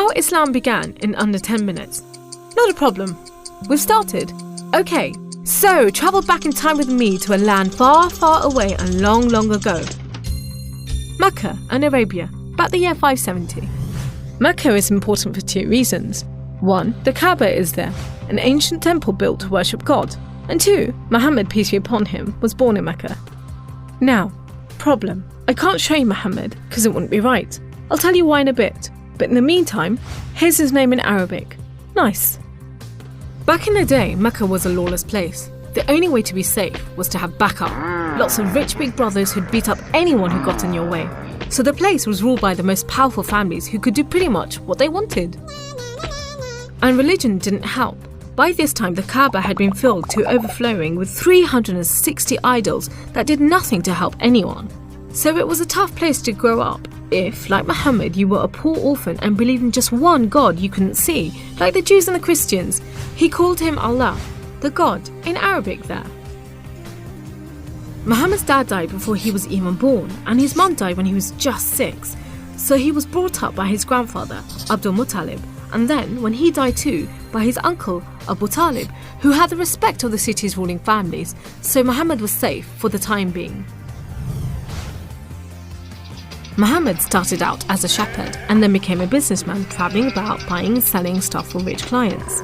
How Islam began in under 10 minutes. Not a problem. We've started. Okay, so travel back in time with me to a land far, far away and long, long ago. Mecca and Arabia, about the year 570. Mecca is important for 2 reasons. 1, the Kaaba is there, an ancient temple built to worship God. And 2, Muhammad, peace be upon him, was born in Mecca. Now, problem. I can't show you Muhammad because it wouldn't be right. I'll tell you why in a bit. But in the meantime, here's his name in Arabic. Nice. Back in the day, Mecca was a lawless place. The only way to be safe was to have backup. Lots of rich big brothers who'd beat up anyone who got in your way. So the place was ruled by the most powerful families who could do pretty much what they wanted. And religion didn't help. By this time, the Kaaba had been filled to overflowing with 360 idols that did nothing to help anyone. So it was a tough place to grow up if, like Muhammad, you were a poor orphan and believed in just one God you couldn't see, like the Jews and the Christians. He called him Allah, the God, in Arabic there. Muhammad's dad died before he was even born, and his mum died when he was just 6. So he was brought up by his grandfather, Abdul Muttalib, and then, when he died too, by his uncle, Abu Talib, who had the respect of the city's ruling families, so Muhammad was safe for the time being. Muhammad started out as a shepherd and then became a businessman travelling about buying and selling stuff for rich clients.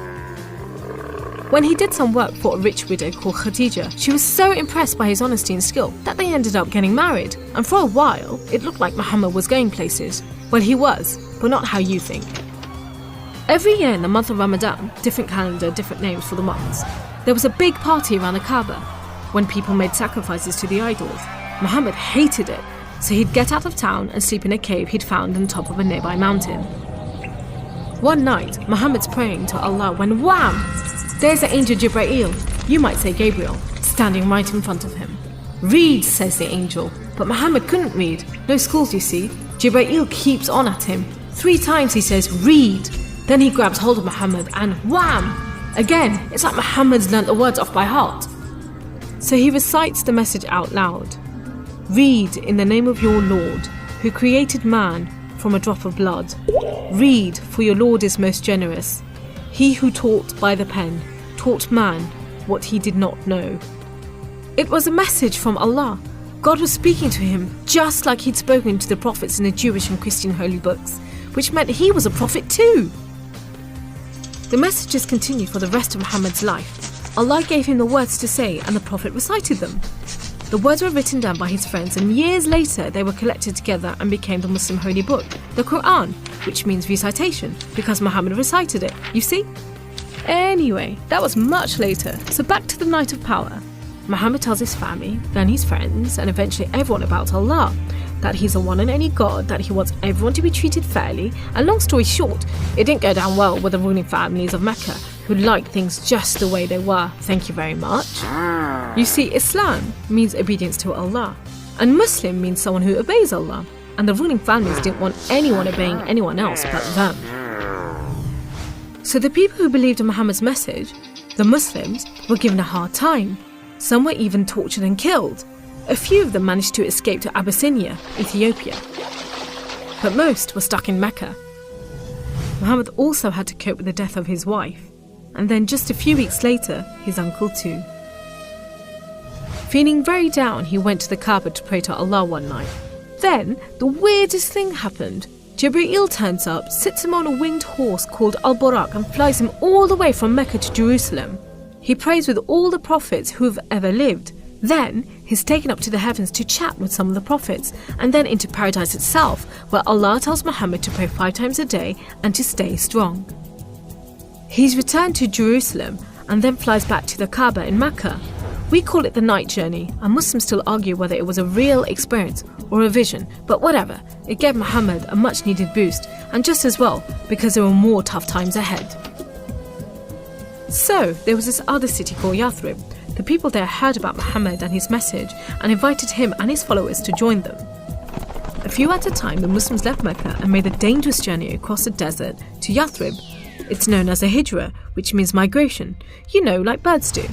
When he did some work for a rich widow called Khadija, she was so impressed by his honesty and skill that they ended up getting married, and for a while it looked like Muhammad was going places. Well, he was, but not how you think. Every year in the month of Ramadan, different calendar, different names for the months, there was a big party around the Kaaba when people made sacrifices to the idols. Muhammad hated it, so he'd get out of town and sleep in a cave he'd found on top of a nearby mountain. One night, Muhammad's praying to Allah when wham! There's the angel Jibreel, you might say Gabriel, standing right in front of him. Read, says the angel, but Muhammad couldn't read. No schools, you see. Jibreel keeps on at him. 3 times he says, read. Then he grabs hold of Muhammad and wham! Again, it's like Muhammad's learnt the words off by heart. So he recites the message out loud. Read in the name of your Lord, who created man from a drop of blood. Read, for your Lord is most generous. He who taught by the pen, taught man what he did not know. It was a message from Allah. God was speaking to him just like he'd spoken to the prophets in the Jewish and Christian holy books, which meant he was a prophet too. The messages continued for the rest of Muhammad's life. Allah gave him the words to say and the prophet recited them. The words were written down by his friends, and years later they were collected together and became the Muslim holy book, the Quran, which means recitation, because Muhammad recited it, you see? Anyway, that was much later, so back to the night of power. Muhammad tells his family, then his friends, and eventually everyone about Allah, that he's the one and only God, that he wants everyone to be treated fairly, and long story short, it didn't go down well with the ruling families of Mecca, who liked things just the way they were, thank you very much. You see, Islam means obedience to Allah, and Muslim means someone who obeys Allah, and the ruling families didn't want anyone obeying anyone else but them. So the people who believed in Muhammad's message, the Muslims, were given a hard time. Some were even tortured and killed. A few of them managed to escape to Abyssinia, Ethiopia. But most were stuck in Mecca. Muhammad also had to cope with the death of his wife, and then just a few weeks later, his uncle too. Feeling very down, he went to the Kaaba to pray to Allah one night. Then, the weirdest thing happened. Jibreel turns up, sits him on a winged horse called Al-Buraq and flies him all the way from Mecca to Jerusalem. He prays with all the prophets who have ever lived. Then, he's taken up to the heavens to chat with some of the prophets, and then into paradise itself, where Allah tells Muhammad to pray 5 times a day and to stay strong. He's returned to Jerusalem and then flies back to the Kaaba in Mecca. We call it the night journey, and Muslims still argue whether it was a real experience or a vision, but whatever, it gave Muhammad a much needed boost, and just as well, because there were more tough times ahead. So, there was this other city called Yathrib. The people there heard about Muhammad and his message and invited him and his followers to join them. A few at a time, the Muslims left Mecca and made a dangerous journey across the desert to Yathrib. It's known as a hijra, which means migration, you know, like birds do.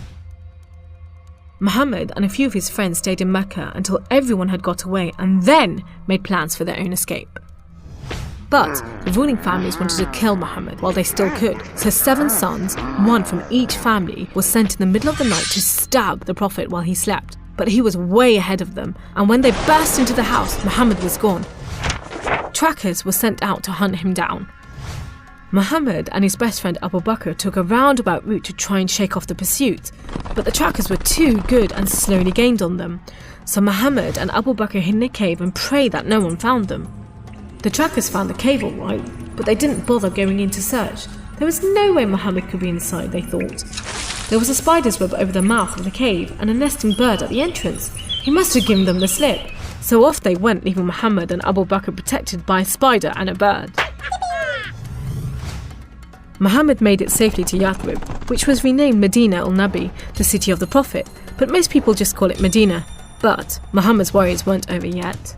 Muhammad and a few of his friends stayed in Mecca until everyone had got away and then made plans for their own escape. But the ruling families wanted to kill Muhammad while they still could, so 7 sons, one from each family, were sent in the middle of the night to stab the Prophet while he slept. But he was way ahead of them, and when they burst into the house, Muhammad was gone. Trackers were sent out to hunt him down. Muhammad and his best friend Abu Bakr took a roundabout route to try and shake off the pursuit, but the trackers were too good and slowly gained on them. So Muhammad and Abu Bakr hid in a cave and prayed that no one found them. The trackers found the cave all right, but they didn't bother going in to search. There was no way Muhammad could be inside, they thought. There was a spider's web over the mouth of the cave and a nesting bird at the entrance. He must have given them the slip. So off they went, leaving Muhammad and Abu Bakr protected by a spider and a bird. Muhammad made it safely to Yathrib, which was renamed Medina al-Nabi, the city of the Prophet, but most people just call it Medina. But Muhammad's worries weren't over yet.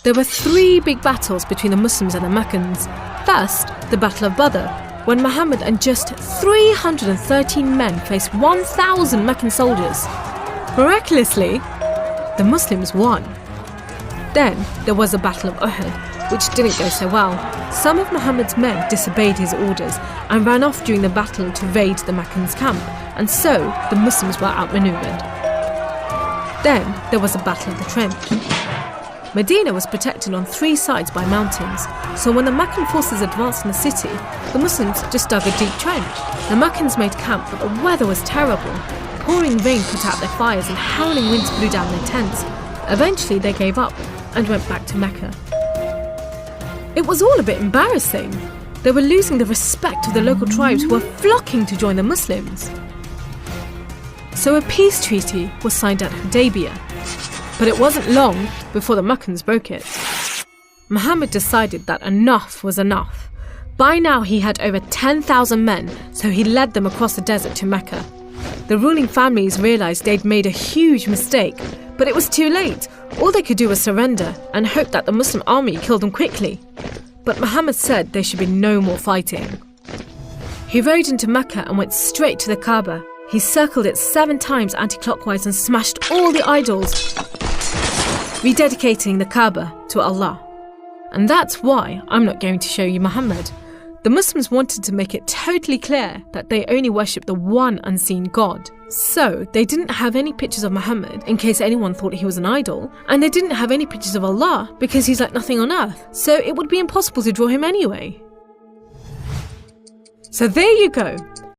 There were 3 big battles between the Muslims and the Meccans. First, the Battle of Badr, when Muhammad and just 313 men faced 1,000 Meccan soldiers. Miraculously, the Muslims won. Then there was the Battle of Uhud, which didn't go so well. Some of Muhammad's men disobeyed his orders and ran off during the battle to raid the Meccans' camp, and so the Muslims were outmaneuvered. Then there was the Battle of the Trench. Medina was protected on 3 sides by mountains, so when the Meccan forces advanced in the city, the Muslims just dug a deep trench. The Meccans made camp, but the weather was terrible. Pouring rain put out their fires and howling winds blew down their tents. Eventually they gave up and went back to Mecca. It was all a bit embarrassing. They were losing the respect of the local tribes who were flocking to join the Muslims. So a peace treaty was signed at Hudaybiyah. But it wasn't long before the Meccans broke it. Muhammad decided that enough was enough. By now he had over 10,000 men, so he led them across the desert to Mecca. The ruling families realised they'd made a huge mistake, but it was too late. All they could do was surrender and hope that the Muslim army killed them quickly. But Muhammad said there should be no more fighting. He rode into Mecca and went straight to the Kaaba. He circled it 7 times anti-clockwise and smashed all the idols, rededicating the Kaaba to Allah. And that's why I'm not going to show you Muhammad. The Muslims wanted to make it totally clear that they only worship the one unseen God. So they didn't have any pictures of Muhammad in case anyone thought he was an idol, and they didn't have any pictures of Allah because he's like nothing on earth, so it would be impossible to draw him anyway. So there you go.